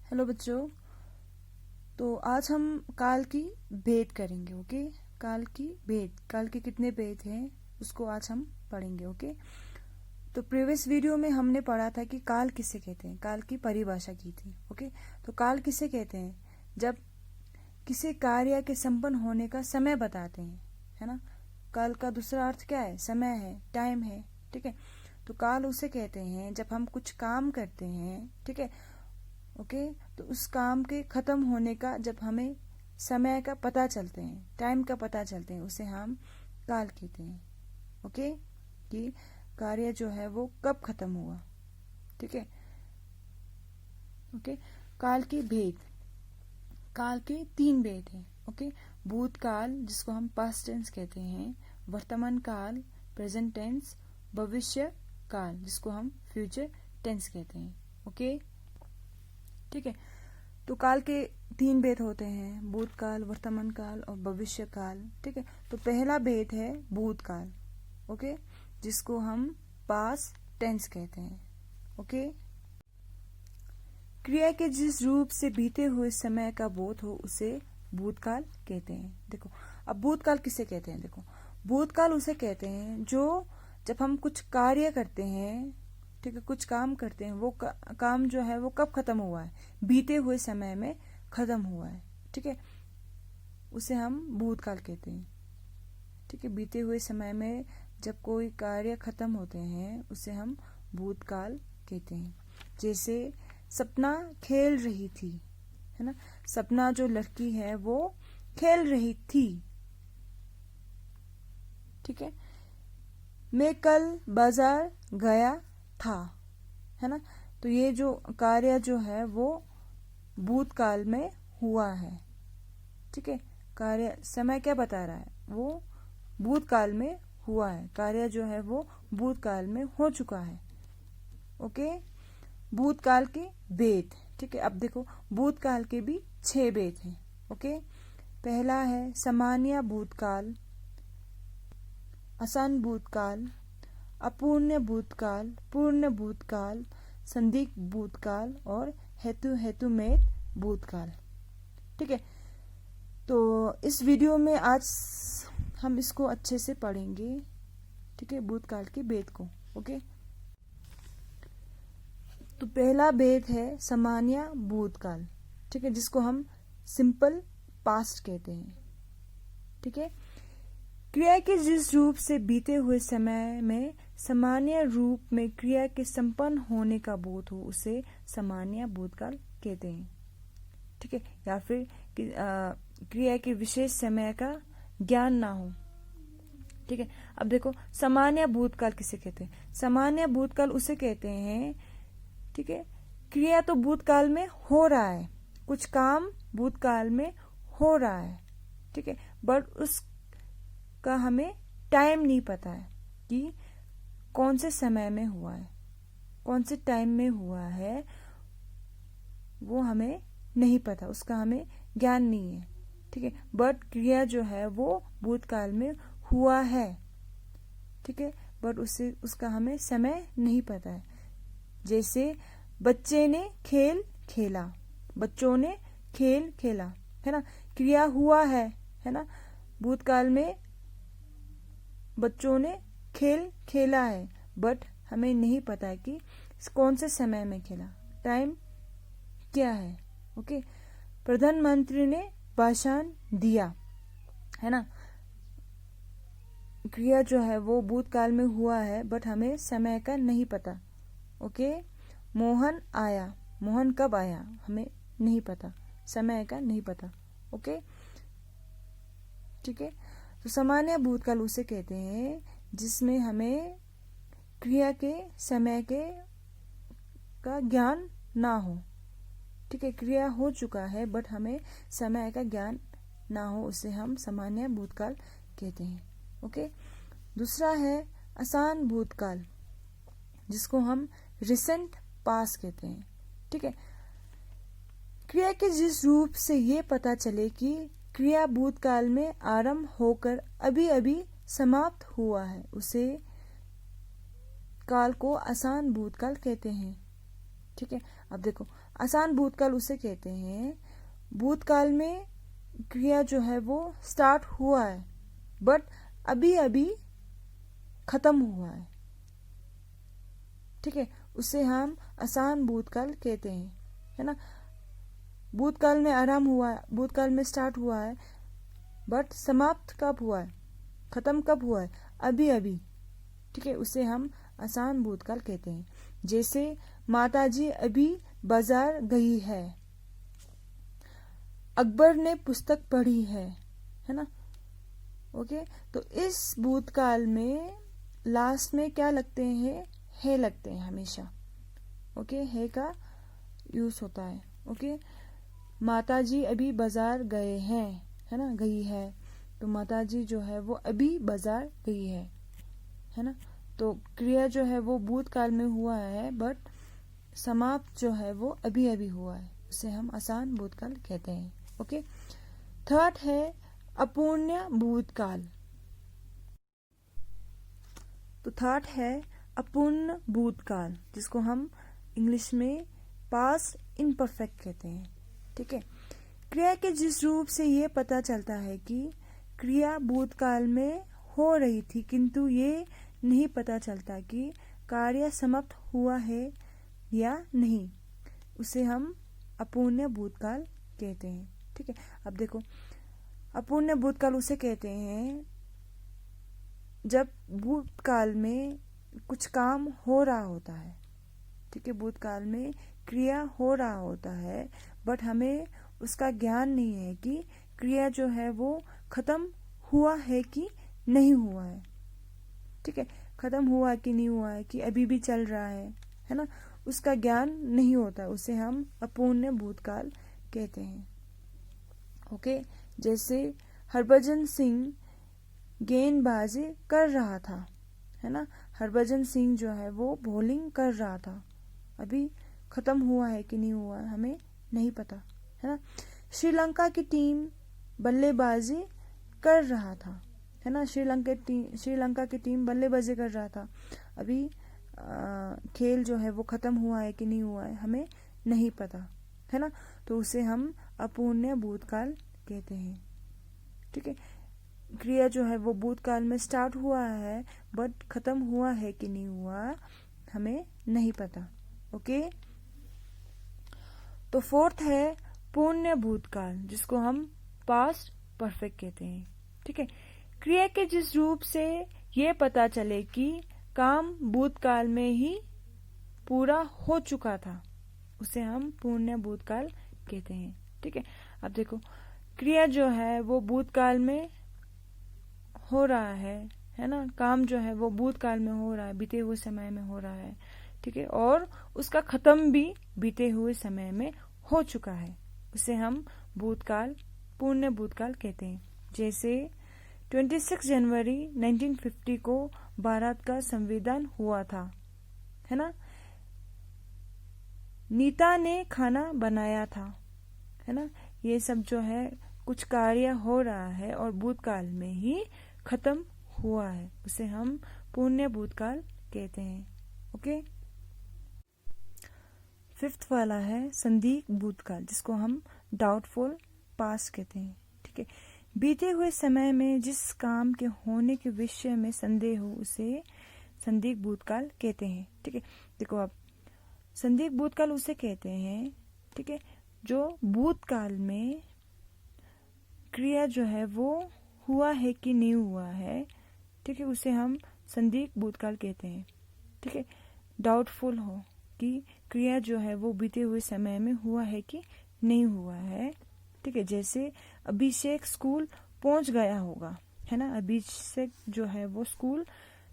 Hello बच्चों। तो आज हम काल की भेद करेंगे। ओके, काल की भेद, काल के कितने भेद हैं उसको आज हम पढ़ेंगे। ओके, तो प्रीवियस वीडियो में हमने पढ़ा था कि काल किसे कहते हैं, काल की परिभाषा की थी। ओके, तो काल किसे कहते हैं? जब किसी कार्य के संपन्न होने का समय बताते हैं, है ना। काल का दूसरा अर्थ क्या है? समय है, टाइम है। ठीक है, तो काल उसे कहते हैं जब हम कुछ काम करते हैं। ठीक है, ओके, तो उस काम के खत्म होने का जब हमें समय का पता चलते हैं, टाइम का पता चलते हैं, उसे हम काल कहते हैं। ओके, कि कार्य जो है वो कब खत्म हुआ। ठीक है, ओके। काल के भेद, काल के 3 भेद हैं। ओके, भूतकाल जिसको हम पास्ट टेंस कहते हैं, वर्तमान काल प्रेजेंट टेंस, भविष्य काल जिसको हम फ्यूचर टेंस कहते हैं। ओके, ठीक है। तो काल के 3 भेद होते हैं, भूतकाल, वर्तमान काल और भविष्य काल। ठीक है, तो पहला भेद है भूतकाल। ओके, जिसको हम पास्ट टेंस कहते हैं। ओके, क्रिया के जिस रूप से बीते हुए समय का बोध हो उसे भूतकाल कहते हैं। देखो, अब भूतकाल किसे कहते हैं? देखो, भूतकाल उसे कहते हैं जो जब हम कुछ कार्य करते हैं, ठीक है, कुछ काम करते हैं, वो काम जो है वो कब खत्म हुआ है? बीते हुए समय में खत्म हुआ है। ठीक है, उसे हम भूतकाल कहते हैं। ठीक है, बीते हुए समय में जब कोई कार्य खत्म होते हैं उसे हम भूतकाल कहते हैं। जैसे सपना खेल रही थी, है ना। सपना जो लड़की है वो खेल रही थी। ठीक है, मैं कल बाजार गया था, है ना। तो ये जो कार्य जो है वो भूतकाल में हुआ है। ठीक है, कार्य समय क्या बता रहा है? वो भूतकाल में हुआ है, कार्य जो है वो भूतकाल में हो चुका है। ओके, भूतकाल के भेद। ठीक है, अब देखो भूतकाल के भी 6 भेद हैं। ओके, पहला है सामान्य भूतकाल, आसान भूतकाल, अपूर्ण भूतकाल, पूर्ण भूतकाल, संदिग्ध भूतकाल और हेतुमेत भूतकाल। ठीक है, तो इस वीडियो में आज हम इसको अच्छे से पढ़ेंगे। ठीक है, भूतकाल के भेद को। ओके, तो पहला भेद है सामान्य भूतकाल। ठीक है, जिसको हम सिंपल पास्ट कहते हैं। ठीक है, क्रिया के जिस रूप से बीते हुए समय में सामान्य रूप में क्रिया के संपन्न होने का बोध हो उसे सामान्य भूतकाल कहते हैं। ठीक है, या फिर क्रिया के विशेष समय का ज्ञान ना हो। ठीक है, अब देखो सामान्य भूतकाल किसे कहते हैं? सामान्य भूतकाल उसे कहते हैं, ठीक है, क्रिया तो भूतकाल में हो रहा है, कुछ काम भूतकाल में हो रहा है। ठीक है, बट उसका हमें टाइम नहीं पता है कि कौन से समय में हुआ है, कौन से टाइम में हुआ है, वो हमें नहीं पता, उसका हमें ज्ञान नहीं है। ठीक है, बट क्रिया जो है वो भूतकाल में हुआ है। ठीक है, बट उसका हमें समय नहीं पता है। जैसे बच्चे ने खेल खेला, बच्चों ने खेल खेला, है ना। क्रिया हुआ है ना, भूतकाल में बच्चों ने खेल खेला है, बट हमें नहीं पता है कि कौन से समय में खेला, टाइम क्या है। ओके, प्रधानमंत्री ने भाषण दिया, है ना। क्रिया जो है वो भूतकाल में हुआ है, बट हमें समय का नहीं पता। ओके, मोहन आया, मोहन कब आया हमें नहीं पता, समय का नहीं पता। ओके, ठीक है, तो सामान्य भूतकाल उसे कहते हैं जिसमें हमें क्रिया के समय के का ज्ञान ना हो। ठीक है, क्रिया हो चुका है बट हमें समय का ज्ञान ना हो, उसे हम सामान्य भूतकाल कहते हैं। ओके, दूसरा है आसान भूतकाल, जिसको हम रिसेंट पास कहते हैं। ठीक है, क्रिया के जिस रूप से ये पता चले कि क्रिया भूतकाल में आरंभ होकर अभी अभी समाप्त हुआ है, उसे काल को आसान भूतकाल कहते हैं। ठीक है। अब देखो आसान भूतकाल उसे कहते हैं भूतकाल में क्रिया जो है वो स्टार्ट हुआ है बट अभी अभी खत्म हुआ है, ठीक है, उसे हम आसान भूतकाल कहते हैं, है ना। भूतकाल में आराम हुआ है, भूतकाल में स्टार्ट हुआ है बट समाप्त कब हुआ है, खत्म कब हुआ है, अभी अभी, ठीक है, उसे हम आसान भूतकाल कहते हैं। जैसे माताजी अभी बाजार गई है, अकबर ने पुस्तक पढ़ी है ना। ओके, तो इस भूतकाल में लास्ट में क्या लगते हैं, है लगते हैं हमेशा। ओके, है का यूज होता है। ओके, माताजी अभी बाजार गए हैं, है ना, गई है, तो माताजी जो है वो अभी बाजार गई है ना। तो क्रिया जो है वो भूतकाल में हुआ है बट समाप्त जो है वो अभी अभी हुआ है, उसे हम आसान भूतकाल कहते हैं। ओके, थर्ड है अपूर्ण भूतकाल। तो थर्ड है अपूर्ण भूतकाल, जिसको हम इंग्लिश में पास्ट इम्परफेक्ट कहते हैं, ठीक है। क्रिया के जिस रूप से ये पता चलता है कि क्रिया भूतकाल में हो रही थी किंतु ये नहीं पता चलता कि कार्य समाप्त हुआ है या नहीं, उसे हम अपूर्ण भूतकाल कहते हैं, ठीक है। अब देखो अपूर्ण भूतकाल उसे कहते हैं जब भूतकाल में कुछ काम हो रहा होता है, ठीक है, भूतकाल में क्रिया हो रहा होता है बट हमें उसका ज्ञान नहीं है कि क्रिया जो है वो खत्म हुआ है कि नहीं हुआ है, ठीक है, खत्म हुआ कि नहीं हुआ है, कि अभी भी चल रहा है ना, उसका ज्ञान नहीं होता, उसे हम अपूर्ण भूतकाल कहते हैं। ओके, जैसे हरभजन सिंह गेंदबाजी कर रहा था, है ना, हरभजन सिंह जो है वो बॉलिंग कर रहा था, अभी खत्म हुआ है कि नहीं हुआ है हमें नहीं पता, है ना। श्रीलंका की टीम बल्लेबाजी कर रहा था, है ना, श्रीलंका की टीम बल्लेबाजी कर रहा था, अभी खेल जो है वो खत्म हुआ है कि नहीं हुआ है हमें नहीं पता, है ना, तो उसे हम अपूर्ण भूतकाल कहते हैं, ठीक है। क्रिया जो है वो भूतकाल में स्टार्ट हुआ है बट खत्म हुआ है कि नहीं हुआ हमें नहीं पता। ओके, तो फोर्थ है पूर्ण भूतकाल, जिसको हम पास्ट परफेक्ट कहते हैं, ठीक है। क्रिया के जिस रूप से ये पता चले कि काम भूतकाल में ही पूरा हो चुका था, उसे हम पूर्ण भूतकाल कहते हैं, ठीक है। अब देखो क्रिया जो है वो भूतकाल में हो रहा है ना, काम जो है वो भूतकाल में हो रहा है, बीते हुए समय में हो रहा है, ठीक है, और उसका खत्म भी बीते हुए समय में हो चुका है, उसे हम भूतकाल पूर्ण भूतकाल कहते हैं। जैसे 26 जनवरी 1950 को भारत का संविधान हुआ था, है ना, नीता ने खाना बनाया था, है ना, ये सब जो है कुछ कार्य हो रहा है और भूतकाल में ही खत्म हुआ है, उसे हम पूर्ण भूतकाल कहते हैं। ओके, फिफ्थ वाला है संदिग्ध भूतकाल, जिसको हम डाउटफुल पास्ट कहते हैं, ठीक है। बीते हुए समय में जिस काम के होने के विषय में संदेह हो उसे संदिग्ध भूतकाल कहते हैं, ठीक है। देखो अब संदिग्ध भूतकाल उसे कहते हैं, ठीक है, जो भूतकाल में क्रिया जो है वो हुआ है कि नहीं हुआ है, ठीक है, उसे हम संदिग्ध भूतकाल कहते हैं, ठीक है। डाउटफुल हो कि क्रिया जो है वो बीते हुए समय में हुआ है कि नहीं हुआ है, ठीक है। जैसे अभिषेक स्कूल पहुंच गया होगा, है ना, अभिषेक जो है वो स्कूल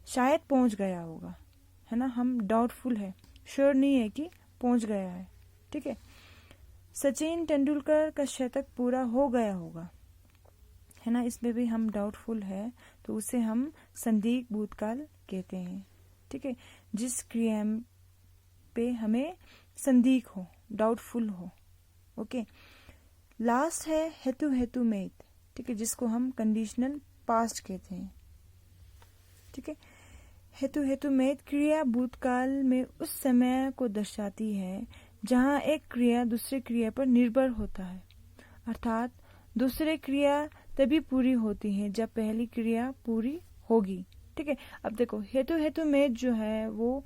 शायद पहुंच गया होगा, है ना, हम डाउटफुल है, श्योर नहीं है कि पहुंच गया है, ठीक है। सचिन तेंदुलकर का शतक पूरा हो गया होगा, है ना, इसमें भी हम डाउटफुल है, तो उसे हम संदिग्ध भूतकाल कहते हैं, ठीक है। जिस क्रिया पे हमें संदिग्ध हो, डाउटफुल हो। ओके, लास्ट है हेतु हेतु में, ठीक है, जिसको हम कंडीशनल पास्ट कहते हैं, ठीक है। हेतु हेतुमेत क्रिया भूतकाल में उस समय को दर्शाती है जहाँ एक क्रिया दूसरे क्रिया पर निर्भर होता है, अर्थात दूसरी क्रिया तभी पूरी होती है जब पहली क्रिया पूरी होगी। ठीक है, अब देखो हेतु हेतुमेत जो है वो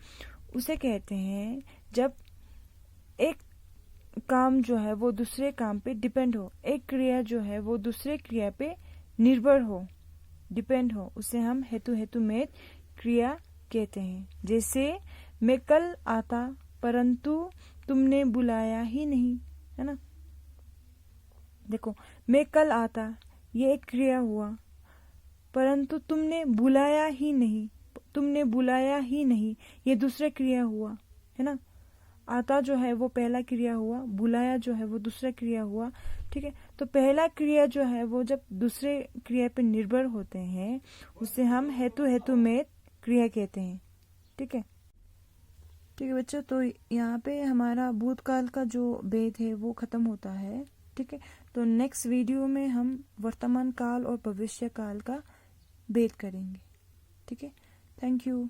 उसे कहते हैं जब एक काम जो है वो दूसरे काम पे डिपेंड हो, एक क्रिया जो है वो दूसरे क्रिया पे निर्भर हो, डिपेंड हो, उसे हम हेतु हेतुमेत क्रिया कहते हैं। जैसे मैं कल आता परंतु तुमने बुलाया ही नहीं, है ना। देखो मैं कल आता ये एक क्रिया हुआ, परंतु तुमने बुलाया ही नहीं, तुमने बुलाया ही नहीं ये दूसरा क्रिया हुआ, है ना। आता जो है वो पहला क्रिया हुआ, बुलाया जो है वो दूसरा क्रिया हुआ। ठीक है, तो पहला क्रिया जो है वो जब दूसरे क्रिया पर निर्भर होते हैं उसे हम हेतु हेतुमेत क्रिया कहते हैं। ठीक है, ठीक है बच्चों, तो यहाँ पे हमारा भूतकाल का जो भेद है वो खत्म होता है। ठीक है, तो नेक्स्ट वीडियो में हम वर्तमान काल और भविष्य काल का भेद करेंगे। ठीक है, थैंक यू।